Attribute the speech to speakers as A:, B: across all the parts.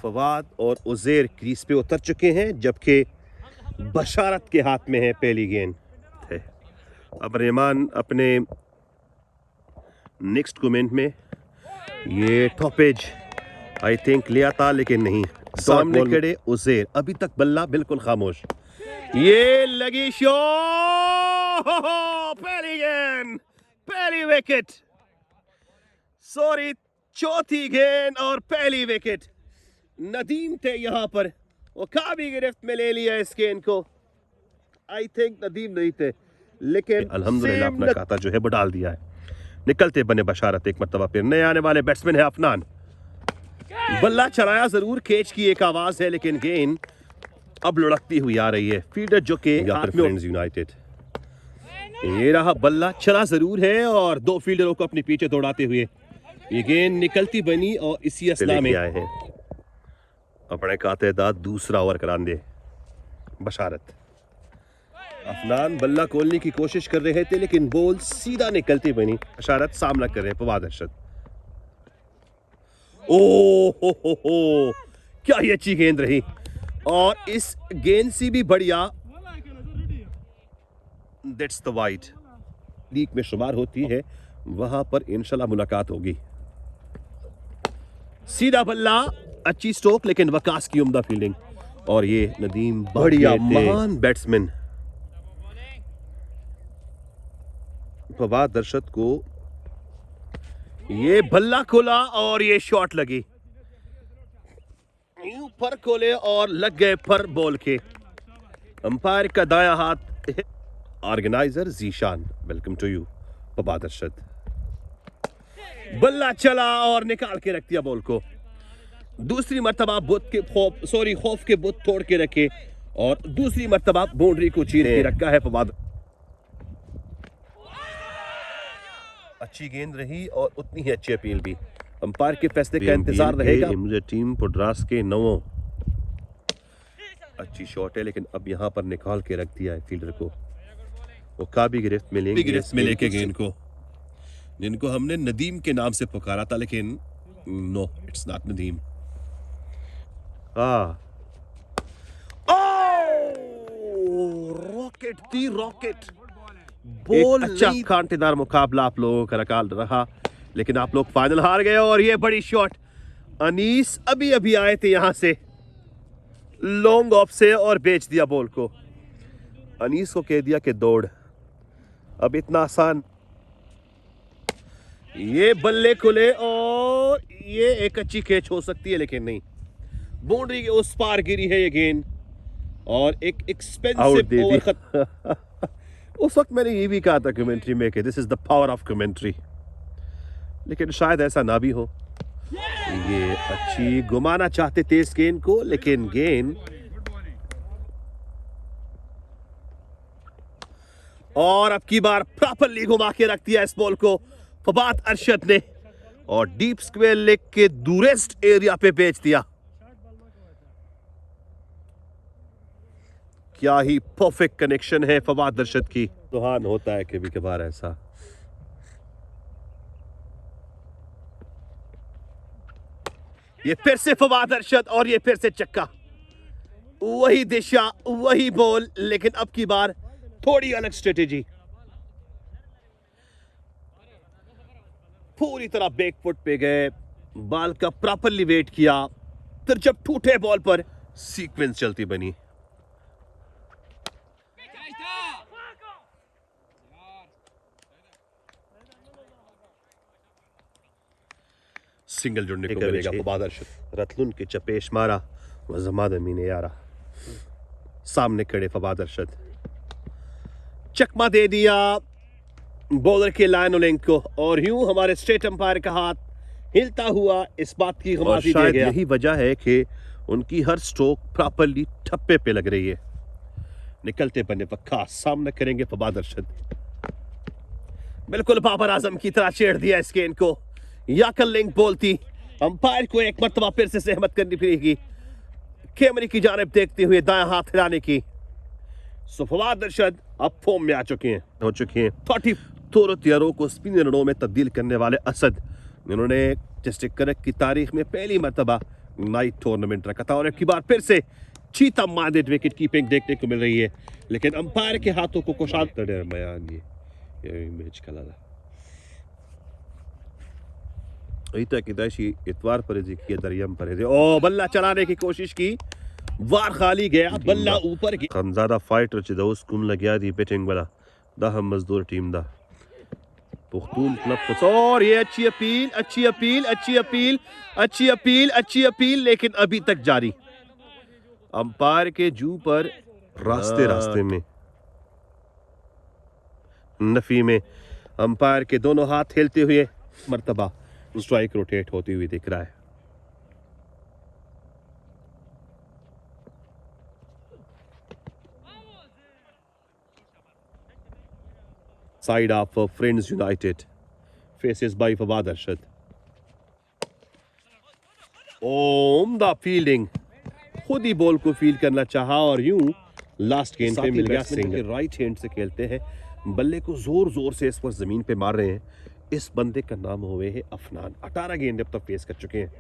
A: फवाद और उज़ैर क्रीज पे उतर चुके हैं, जबकि बशारत के हाथ में है पहली गेंद। अब रहमान अपने नेक्स्ट कमेंट में ये टॉपेज आई थिंक लिया था, लेकिन नहीं। सामने खड़े उज़ैर, अभी तक बल्ला बिल्कुल खामोश। ये लगी शॉट, पहली गेंद, पहली विकेट, सॉरी चौथी गेंद और पहली विकेट। नदीम थे यहाँ पर, वो काफी गिरफ्त में ले लिया इस गेंद को। आई थिंक नदीम नहीं थे, लेकिन अल्हम्दुलिल्लाह अपना खाता जो है वो डाल दिया है। निकलते बने बशारत, एक मरतबा फिर नए आने वाले बैट्समैन है अफनान। बल्ला चलाया जरूर, कैच की एक आवाज है, लेकिन गेंद अब लुढ़कती हुई आ रही है। फील्डर जो के फ्रेंड्स यूनाइटेड, ये रहा बल्ला, चला जरूर है और दो फील्डरों को अपने पीछे दौड़ाते हुए ये गेंद निकलती बनी और इसी असला में आए हैं अपने कातेदाद दूसरा ओवर करान दे बशारत। अफनान बल्ला खोलने की कोशिश कर रहे थे, लेकिन बॉल सीधा निकलती बनी। बशारत सामना कर रहे हैं फवाद अरशद। ओ क्या ही अच्छी गेंद रही, और इस गेंद से भी बढ़िया दैट्स द वाइड लीग में शुमार होती है, वहां पर इंशाल्लाह मुलाकात होगी। सीधा बल्ला, अच्छी स्ट्रोक, लेकिन वकास की उम्दा फील्डिंग, और ये नदीम बढ़िया महान बैट्समैन फवाद अरशद को ये बल्ला खोला और ये शॉट लगी, यूं पर खोले और लग गए पर बॉल के। अंपायर का दाया हाथ, organiser Zeeshan, welcome to you Fawad Arshad. बल्ला चला और निकाल के रख दिया बॉल को। दूसरी मर्तबा खौफ के बुत तोड़ के रखे और दूसरी मर्तबा बाउंड्री को चीर के रखा है फवाद। अच्छी गेंद रही और उतनी ही अच्छी अपील भी। अंपायर के फैसले का इंतजार रहेगा। मुझे टीम पोड्रास के नवों, अच्छी शॉट है, लेकिन अब यहां पर निकाल के रख दिया है फील्डर को। वो काफी गिरफ्त में लेके गेंद को, जिनको हमने नदीम के नाम से पुकारा था, लेकिन no, it's not Nadeem. Rocket थी, रॉकेट बॉल। अच्छा कांटेदार मुकाबला आप लोगों का रकाल रहा, लेकिन आप लोग फाइनल हार गए। और ये बड़ी शॉट, अनीस अभी अभी आए थे यहां से लॉन्ग ऑफ से और बेच दिया बॉल को। अनीस को कह दिया कि दौड़, अब इतना आसान। ये बल्ले खुले और ये एक अच्छी कैच हो सकती है, लेकिन नहीं, बाउंड्री के उस पार गिरी है ये गेंद और एक एक्सपेंसिव ओवर। उस वक्त मैंने ये भी कहा था कमेंट्री में कि this is the power of commentary, लेकिन शायद ऐसा ना भी हो। ये अच्छी घुमाना चाहते थे इस गेंद को, लेकिन गेंद और अब की बार प्रॉपरली घुमा के रख दिया इस बॉल को फवाद अरशद ने, और डीप स्क्वायर लेग के दूरेस्ट एरिया पे बेच दिया। क्या ही परफेक्ट कनेक्शन है फवाद अरशद की। सुहान होता है कभी कभार ऐसा। ये फिर से फवाद अरशद और ये फिर से चक्का, वही दिशा, वही बॉल, लेकिन अब की बार थोड़ी अलग स्ट्रेटेजी। पूरी तरह बैक फुट पे गए, बॉल का प्रॉपरली वेट किया, फिर जब टूटे बॉल पर सीक्वेंस चलती बनी। सिंगल जुड़ने को मिलेगा फवाद अरशद। रतलुन के चपेश मारा वह जमाद अमीन यारा। सामने खड़े फवाद अरशद, चकमा दे दिया बॉलर के लाइन लेंथ को, और यूं हमारे स्टेट अंपायर का हाथ हिलता हुआ इस बात की गवाही दे गया। यही वजह है कि उनकी हर स्ट्रोक प्रॉपरली ठप्पे पे लग रही है। निकलते बने वक्का, सामने करेंगे फवाद अरशद। बिल्कुल बाबर आजम की तरह छेड़ दिया इस गेंद को, याकल लिंक बॉल थी। अंपायर को एक मरतबा फिर से सहमत करनी पड़ेगी कैमरे की जानिब देखते हुए दायां हाथ हिलाने की। सो फवाद अरशद अब फॉर्म में हो चुके हैं। 30 यारों को स्पिनरों में तब्दील करने वाले असद, जिन्होंने टेस्ट क्रिकेट की तारीख में पहली मरतबा नाइट टूर्नामेंट रखा था और एक बार फिर से चीता माइंडेड विकेट कीपिंग देखने को मिल रही है, लेकिन अंपायर के हाथों को कुशाद बयान ये मैच खेला था किदाशी इतवार पर किया दरियम पर ओ बल्ला चलाने की कोशिश की, वार खाली गया, बल्ला ऊपर की ज्यादा फाइटर चिदोस कुम लग्या दी बैटिंग वाला दा हम मजदूर टीम दा पुख्तून क्लब और ये अच्छी अपील अच्छी अपील अच्छी अपील अच्छी अपील अच्छी अपील, लेकिन अभी तक जारी। अंपायर के जू पर रास्ते में नफी में अंपायर के दोनों हाथ हिलते हुए मर्तबा स्ट्राइक रोटेट होती हुई दिख रहा है। Side of friends united faces by Fawad Arshad. उम्दा फील्डिंग, खुद ही बॉल को फील करना चाहा और यूं लास्ट गेंद पे मिल गया सिंगल। राइट हैंड से खेलते हैं, बल्ले को जोर जोर से इस पर जमीन पे मार रहे हैं। इस बंदे का नाम हुए है अफनान, 18 गेंद अब तक फेस कर चुके हैं।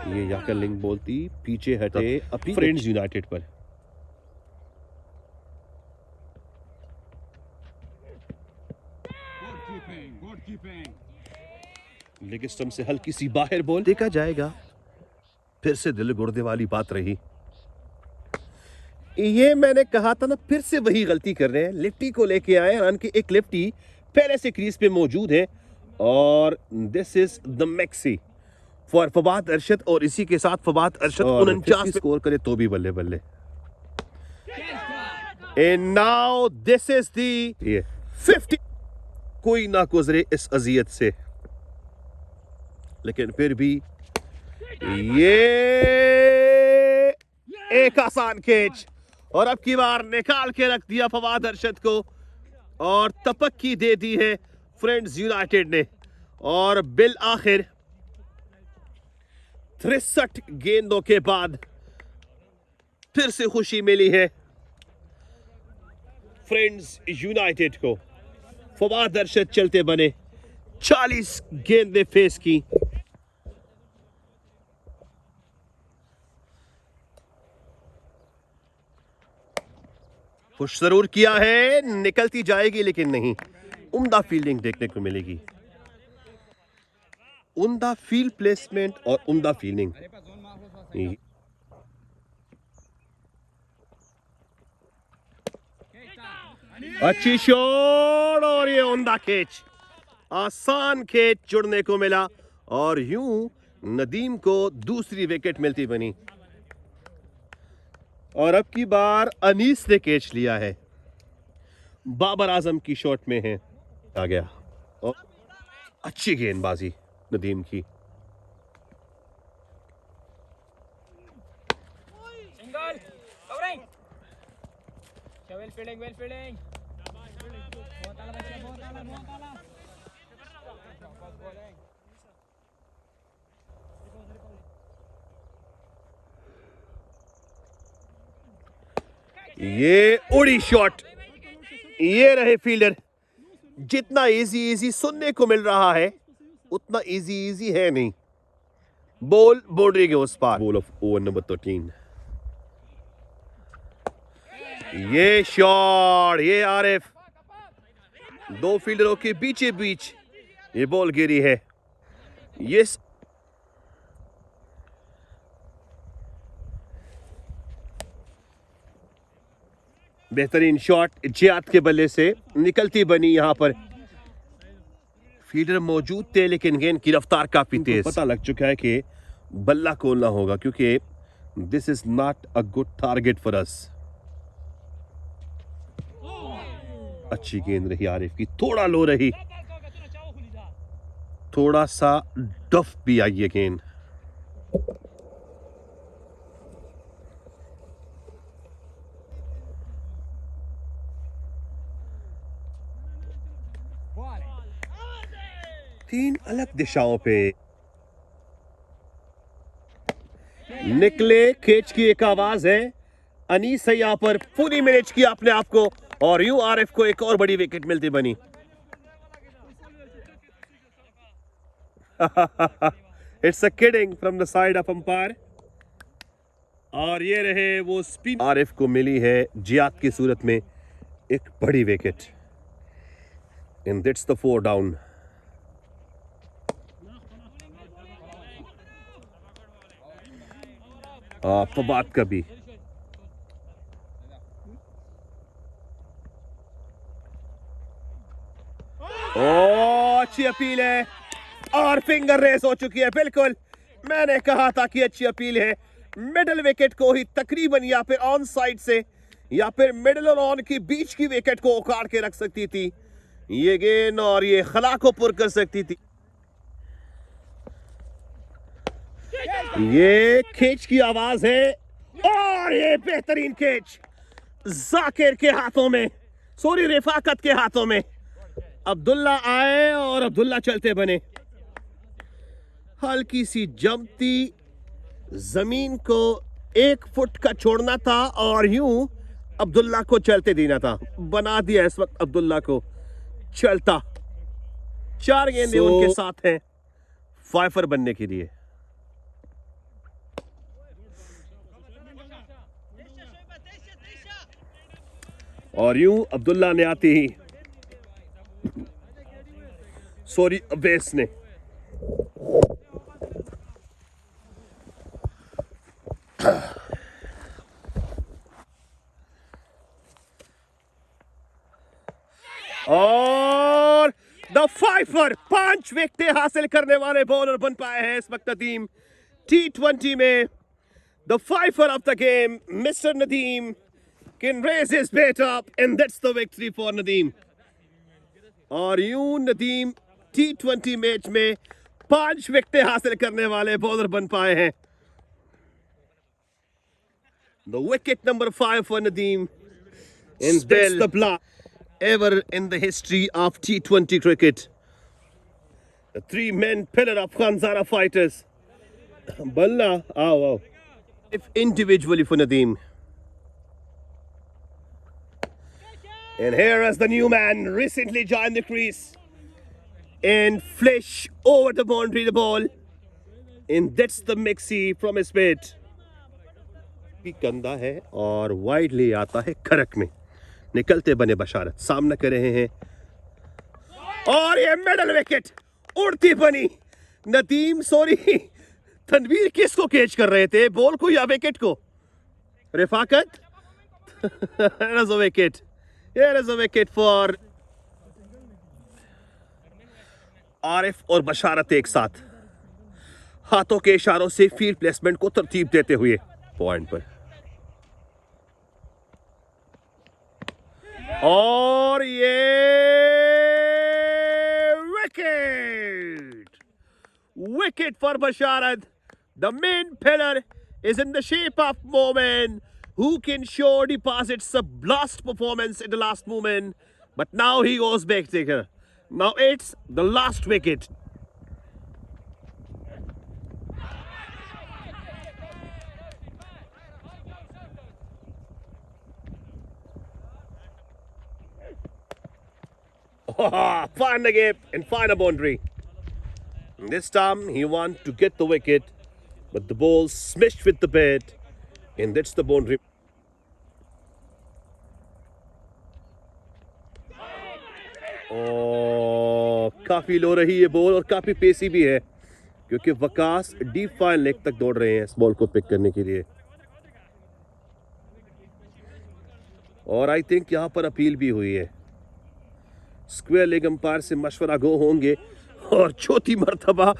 A: ये याकर लिंक बोलती पीछे हटे अपनी फ्रेंड्स यूनाइटेड पर। लेग स्टंप से हल्की सी बाहर बॉल, देखा जाएगा। फिर से दिल गुर्दे वाली बात रही। ये मैंने कहा था ना, फिर से वही गलती कर रहे हैं। लिफ्टी को लेके आए, हालांकि एक लिफ्टी पहले से क्रीज पे मौजूद है और this is the maxi for Fawad Arshad, और इसी के साथ फवाद अरशद 49 स्कोर करे तो भी बल्ले बल्ले। And now this is the 50। कोई ना गुजरे इस अजियत से, लेकिन फिर भी ये एक आसान कैच और अब की बार निकाल के रख दिया फवाद अरशद को और तपक्की दे दी है फ्रेंड्स यूनाइटेड ने। और बिल आखिर 63 गेंदों के बाद फिर से खुशी मिली है फ्रेंड्स यूनाइटेड को। फवाद अरशद चलते बने, 40 गेंदें फेस की। पुश जरूर किया है, निकलती जाएगी लेकिन नहीं। उम्दा फील्डिंग देखने को मिलेगी, उम्दा फील्ड प्लेसमेंट और उम्दा फील्डिंग। अच्छी शॉट और ये उम्दा कैच, आसान कैच जुड़ने को मिला और यूं नदीम को दूसरी विकेट मिलती बनी। और अब की बार अनीस ने कैच लिया है, बाबर आजम की शॉट में है, आ गया। और अच्छी गेंदबाजी नदीम की। ये उड़ी शॉट, ये रहे फील्डर। जितना इजी इजी सुनने को मिल रहा है उतना इजी इजी है नहीं। बॉल बाउंड्री के उस पार। Ball of over number 13। ये शॉट, ये आरिफ, दो फील्डरों के बीचे बीच ये बॉल गिरी है। ये बेहतरीन शॉट जियाद के बल्ले से निकलती बनी। यहां पर फील्डर मौजूद थे लेकिन गेंद की रफ्तार काफी तेज। पता लग चुका है कि बल्ला खोलना होगा क्योंकि this is not a good target for us. अच्छी गेंद रही आरिफ की, थोड़ा लो रही, थोड़ा सा डफ भी आई है गेंद। तीन अलग दिशाओं पे निकले, कैच की एक आवाज है। अनीस है यहां पर, पूरी मैनेज किया अपने आप को और यूं आरिफ को एक और बड़ी विकेट मिलती बनी। It's a kidding from the side of umpire. और ये रहे वो स्पिन। आरिफ को मिली है जियाद की सूरत में एक बड़ी wicket and that's the 4 down. Fawad का भी अच्छी अपील है और फिंगर रेस हो चुकी है। बिल्कुल मैंने कहा था कि अच्छी अपील है। मिडिल विकेट को ही तकरीबन या फिर ऑन साइड से या फिर मिडिल और ऑन की बीच की विकेट को उखाड़ के रख सकती थी ये गेंद और ये खला को पुर कर सकती थी। ये खींच की आवाज है और ये बेहतरीन खींच जाकिर के हाथों में, सॉरी रिफाकत के हाथों में। अब्दुल्ला आए और अब्दुल्ला चलते बने। हल्की सी जमती जमीन को 1 फुट का छोड़ना था और यूं अब्दुल्ला को चलते देना था। बना दिया इस वक्त अब्दुल्ला को चलता। 4 गेंदें उनके साथ हैं फाइफर बनने के लिए। और यूं अब्दुल्ला ने आती ही, सॉरी अवैस ने, और द फाइफर 5 विकेटें हासिल करने वाले बॉलर बन पाए हैं इस वक्त नदीम T20 में। The fifer of the game mister Nadeem can raise his bat up and that's the victory for Nadeem। और यूं नदीम T20 मैच में 5 विकेटें हासिल करने वाले बॉलर बन पाए हैं। The wicket number 5 for Nadeem and that's the block ever in the history of T20 cricket। The 3-man pillar of Khanzara fighters। Balla, wow. If individually for Nadeem। And here is the new man recently joined the crease and flash over the boundary the ball and that's the mixie from his bat। कंधा है और widely आता है करक में। निकलते बने बशारत सामना कर रहे हैं और ये मिडल विकेट उड़ती बनी। नदीम सॉरी तनवीर किसको कैच कर रहे थे, बॉल को या विकेट को? Rifaqat wicket. Here is a wicket for Arif और बशारत एक साथ हाथों के इशारों से फील्ड प्लेसमेंट को तरतीब देते हुए पॉइंट पर। और ये wicket for Basharat. The main pillar is in the shape of Momin, who can show deposits a blast performance in the last moment, but now he goes back taker. Now it's the last wicket. Find the gap and find a boundary. This time he wants to get the wicket, but the ball smashed with the bat, and that's the boundary. काफी लो रही है ball और काफी पेसी भी है, क्योंकि Waqas deep fine leg तक दौड़ रहे हैं इस बॉल को पिक करने के लिए। और आई थिंक यहां पर अपील भी हुई है। स्क्वायर लेग अंपायर से मशवरा गो होंगे और चौथी मर्तबा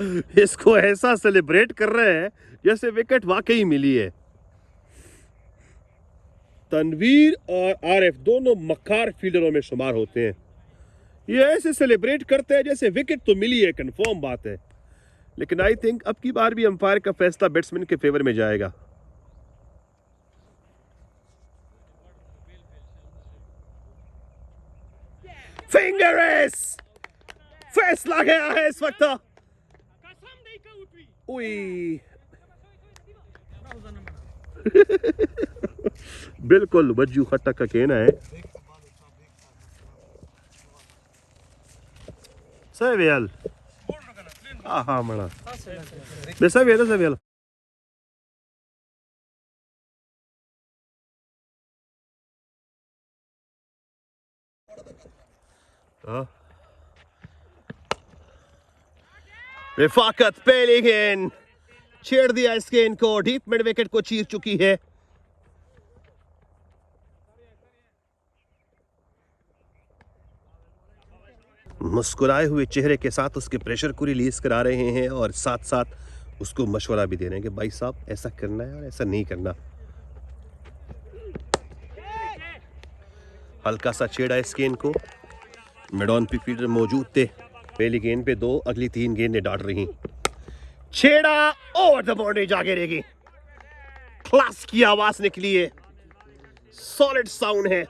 A: इसको ऐसा सेलिब्रेट कर रहे हैं जैसे विकेट वाकई मिली है। तनवीर और आरिफ दोनों मक्कार फील्डरों में शुमार होते हैं। ये ऐसे सेलिब्रेट करते हैं जैसे विकेट तो मिली है, कंफर्म बात है। लेकिन आई थिंक अब की बार भी अंपायर का फैसला बैट्समैन के फेवर में जाएगा। फिंगर रेस फैसला गया है इस वक्त। बिल्कुल बज्जू खट्टा का कहना है। सही वेल हाँ मणा Dessa vela. रिफाकत पहली गेंद छेड़ दिया इस गेंद को, डीप मिड विकेट को चीर चुकी है। मुस्कुराए हुए चेहरे के साथ उसके प्रेशर को रिलीज करा रहे हैं और साथ साथ उसको मशवरा भी दे रहे हैं कि भाई साहब ऐसा करना है और ऐसा नहीं करना। हल्का सा छेड़ा इस गेंद को, मिड ऑन पे फील्डर मौजूद थे। पहली गेंद पे 2, अगली 3 गेंदें डाल रही। छेड़ा ओवर द बाउंड्री जा गिरेगी। क्लास की आवाज निकली है, सॉलिड साउंड है।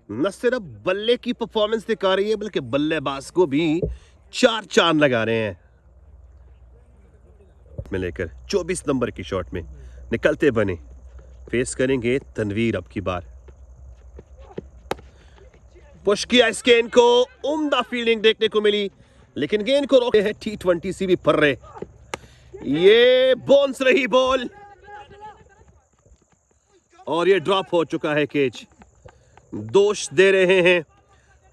A: न सिर्फ बल्ले की परफॉर्मेंस दिखा रही है बल्कि बल्लेबाज को भी 4 चांद लगा रहे हैं। में लेकर 24 नंबर की शॉट में निकलते बने, फेस करेंगे तनवीर अब की बार। पुश किया इस गेंद को, उम्दा फील्डिंग देखने को मिली लेकिन गेंद को रोके है T20 सी भी फर रहे। ये बाउंस रही बॉल और ये ड्रॉप हो चुका है कैच। दोष दे रहे हैं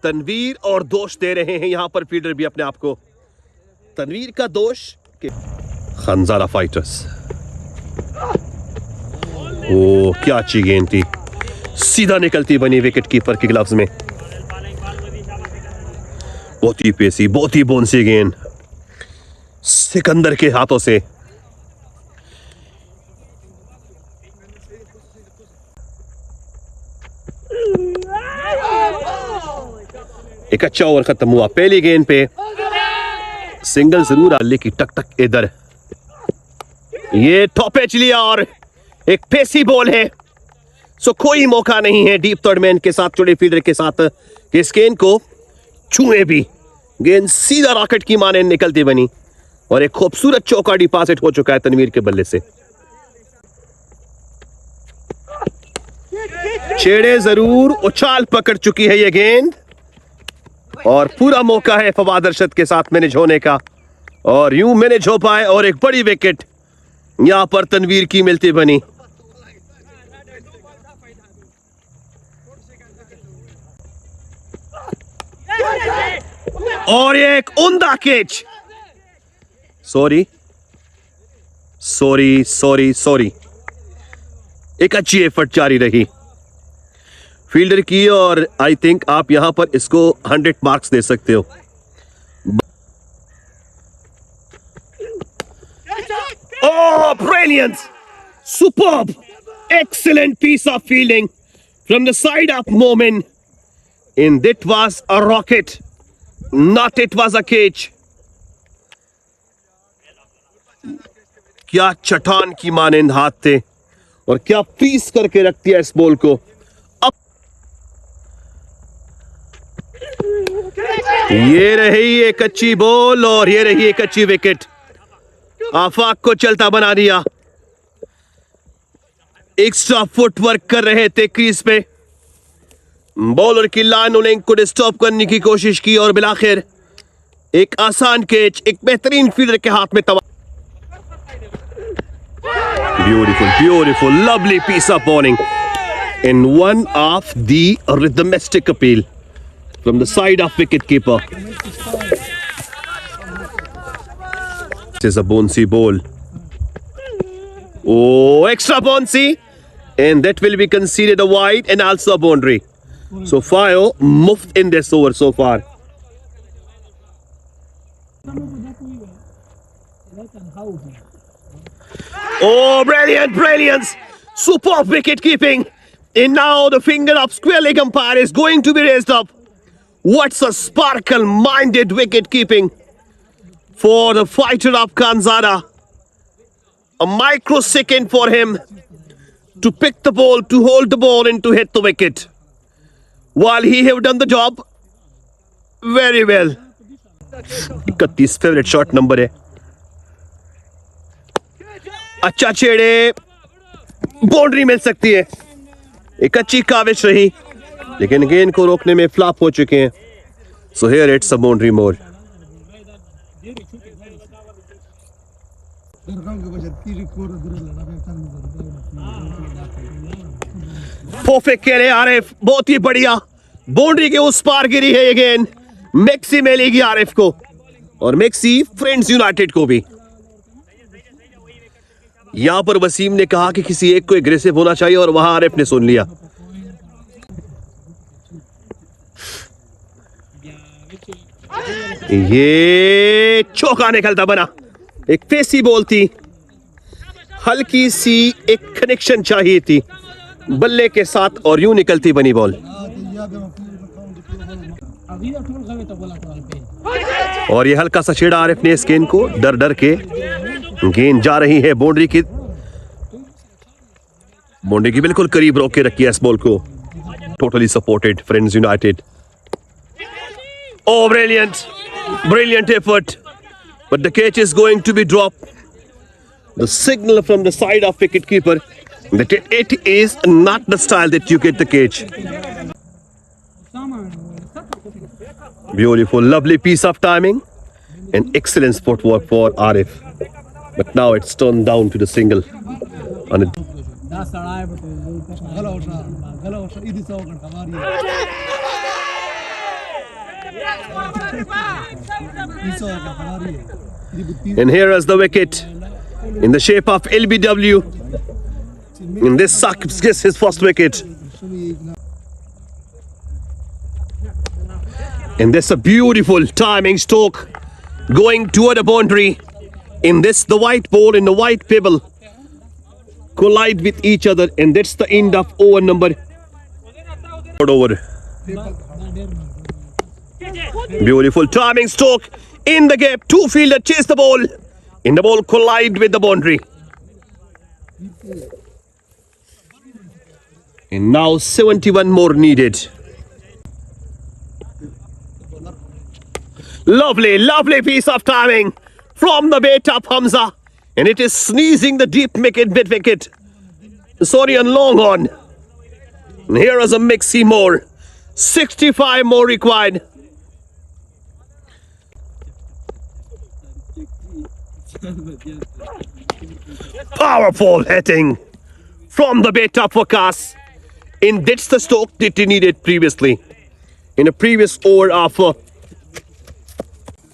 A: तनवीर और दोष दे रहे हैं यहां पर फील्डर भी अपने आप को। तनवीर का दोष कि खंजारा फाइटर्स, ओ क्या अच्छी गेंद थी, सीधा निकलती बनी विकेट कीपर के ग्लव्स में। बहुत ही पेसी, बहुत ही बोनसी गेंद सिकंदर के हाथों से। एक अच्छा ओवर खत्म हुआ। पहली गेंद पे सिंगल जरूर आले की टक टक इधर, ये टॉप एज लिया और एक पेसी बॉल है। सो कोई मौका नहीं है डीप थर्ड मैन के साथ, चौड़े फील्डर के साथ इस गेंद को छुए भी। गेंद सीधा रॉकेट की माने निकलती बनी और एक खूबसूरत चौका डिपॉजिट हो चुका है तनवीर के बल्ले से। छेड़े जरूर, उछाल पकड़ चुकी है ये गेंद और पूरा मौका है फवाद अरशद के साथ मैनेज होने का और यूं मैनेज हो पाए और एक बड़ी विकेट यहां पर तनवीर की मिलती बनी। और ये एक उम्दा कैच। सॉरी, एक अच्छी एफर्ट जारी रही फील्डर की और आई थिंक आप यहां पर इसको 100 मार्क्स दे सकते हो। Oh, brilliant! Superb! Excellent piece of fielding from the side of Momin. And that was a rocket, not it was a cage. क्या चट्टान की मानिंद हाथ थे और क्या फ्रीज करके रख दिया इस बॉल को। अब ये रही एक अच्छी बॉल और ये रही एक अच्छी विकेट। आफाक को चलता बना दिया। एक्स्ट्रा फुटवर्क कर रहे थे क्रीज पे, बॉलर की लाइन लिंक को डिस्टर्ब करने की कोशिश की और बिलाखिर एक आसान कैच एक बेहतरीन फील्डर के हाथ में तबाह। Beautiful, lovely piece of bowling in one of the rhythmistic appeal from the side of wicketkeeper. This is a bouncy ball. Oh, extra bouncy, and that will be considered a wide and also a boundary. So Fio moved in this over so far. Oh, brilliance! Superb wicket keeping. And now the finger of square leg umpire is going to be raised up. What's a sparkle-minded wicket keeping for the fighter of Khanzada. A microsecond for him to pick the ball, to hold the ball and to hit the wicket. While he have done the job very well. 31 favourite shot number है। अच्छा छेड़े, boundary मिल सकती है। एक अच्छी काविश रही लेकिन गेंद को रोकने में फ्लॉप हो चुके हैं। So here it's a boundary more. Perfect खेले आरिफ, बहुत ही बढ़िया। बाउंड्री के उस पार गिरी है ये गेंद, मैक्सी मिलेगी आरिफ को और मैक्सी फ्रेंड्स यूनाइटेड को भी। यहां पर वसीम ने कहा कि किसी एक को एग्रेसिव होना चाहिए और वहां आरिफ ने सुन लिया। ये चौका निकलता बना, एक फेसी बॉल थी, हल्की सी एक कनेक्शन चाहिए थी बल्ले के साथ और यूं निकलती बनी बॉल। और ये हल्का सा छेड़ा आरिफ ने इस गेंद को, डर डर के गेंद जा रही है बाउंड्री की बिल्कुल करीब रोक के रखी है इस बॉल को। Totally supported friends United. Oh, brilliant effort, but the catch is going to be dropped. The signal from the side of wicketkeeper that it is not the style that you get the catch. Beautiful, lovely piece of timing and excellent footwork for Arif. But now it's turned down to the single. And and here is the wicket in the shape of LBW. And this sucks his first wicket. And this a beautiful timing stroke going toward the boundary. In this, the white ball and the white pebble collide with each other, and that's the end of over number. Over. Beautiful timing stroke in the gap. Two fielder chase the ball, and the ball collide with the boundary. And now 71 more needed. Lovely piece of timing from the bat of Hamza, and it is sneezing the deep mid wicket. Sorry, on long on. And here is a Mixie more. 65 more required. Powerful hitting from the bat of Wakas. And that's the stroke that he needed previously. In a previous over of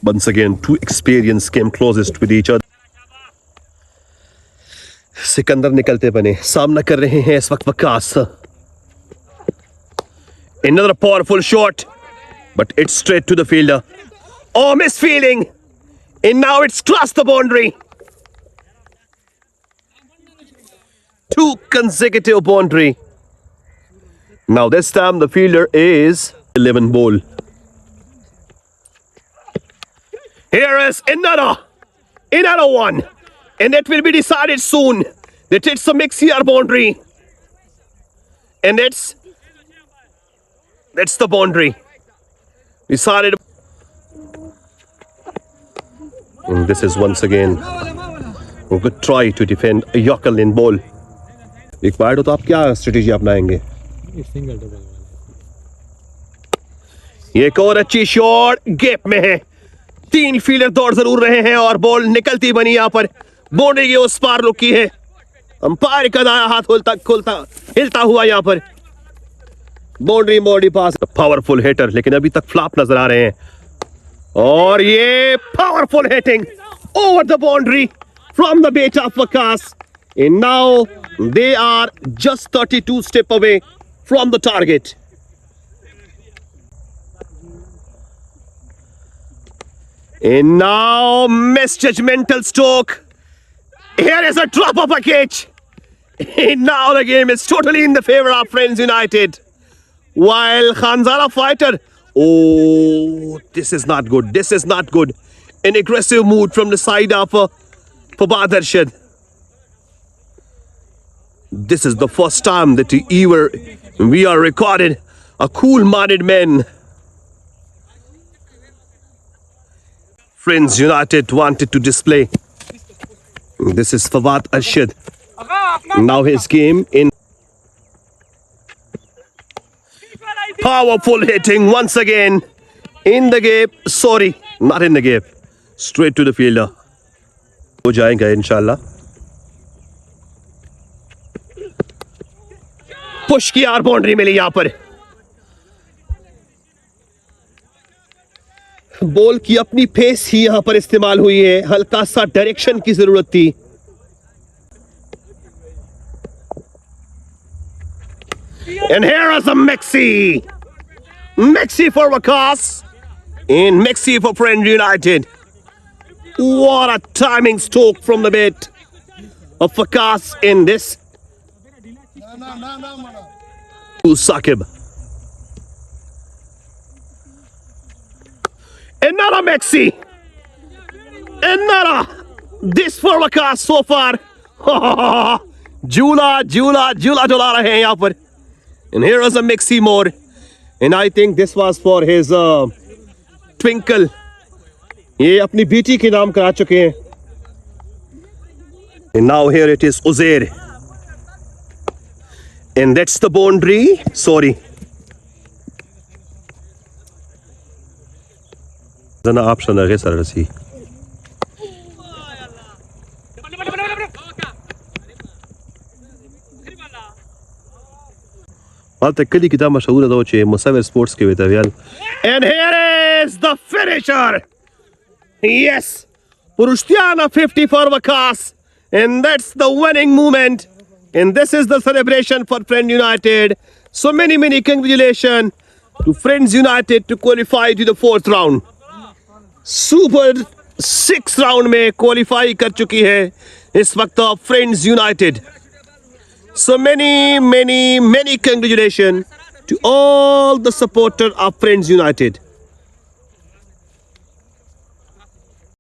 A: once again, two experience came closest with each other. Sikandar निकलते बने, सामना कर रहे हैं इस वक्त Waqas. Another powerful shot, but it's straight to the fielder. Oh, misfielding, and now it's crossed the boundary. Two consecutive boundary. Now this time the fielder is 11 ball. Here is another one, and it will be decided soon that it's a mix-here boundary, and that's the boundary decided. And this is once again a good try to defend a Yorker in ball. एक बार तो आप क्या strategy अपनाएंगे? ये एक और अच्छी shot gap में है. तीन फील्डर दौड़ जरूर रहे हैं और बॉल निकलती बनी यहाँ पर बाउंड्री के उस पार रुकी है. अंपायर का दाया हाथ हिलता हुआ यहाँ पर बाउंड्री पास. पावरफुल हिटर, लेकिन अभी तक फ्लॉप नजर आ रहे हैं. और ये powerful hitting over the boundary from the bat of Waqas. And now they are just 32 steps away from the target. And now misjudgmental stroke. Here is a drop of a catch. And now the game is totally in the favor of Friends United. While Khanzala fighter. Oh, this is not good. This is not good. An aggressive mood from the side of Fawad Arshad. This is the first time that we are recorded a cool-minded man. Friends United wanted to display. This is Fawad Arshad. Now his game in. Powerful hitting once again in the gap. Sorry, not in the gap. Straight to the fielder. हो जाएगा इंशाल्लाह। Push की और boundary मिली यहां पर। Ball की अपनी pace ही यहां पर इस्तेमाल हुई है, हल्का सा डायरेक्शन की जरूरत थी। And here is a Messi. Messi for Waqas. And Messi for Friends United. What a timing stroke from the bit of Waqas in this. To Saqib. Another Messi. Another. This for Waqas so far. Jula डुला रहे हैं यहाँ पर. And here is a Messi more. And I think this was for his twinkle. ये अपनी बेटी के नाम करा चुके हैं. And now here it is Uzair. And that's the boundary. Sorry. Zana option है सर रसी. हालत कली किताब मशहूर है तो चे मुसाविर स्पोर्ट्स के वेतावियाल. And here is the finisher. Yes. Purushtiana 50 for Waqas. And that's the winning moment. And this is the celebration for Friends United. So many congratulations to Friends United to qualify to the 4th round. Super 6th round में qualify कर चुकी है इस वक्त Friends United. So many congratulations to all the supporters of Friends United.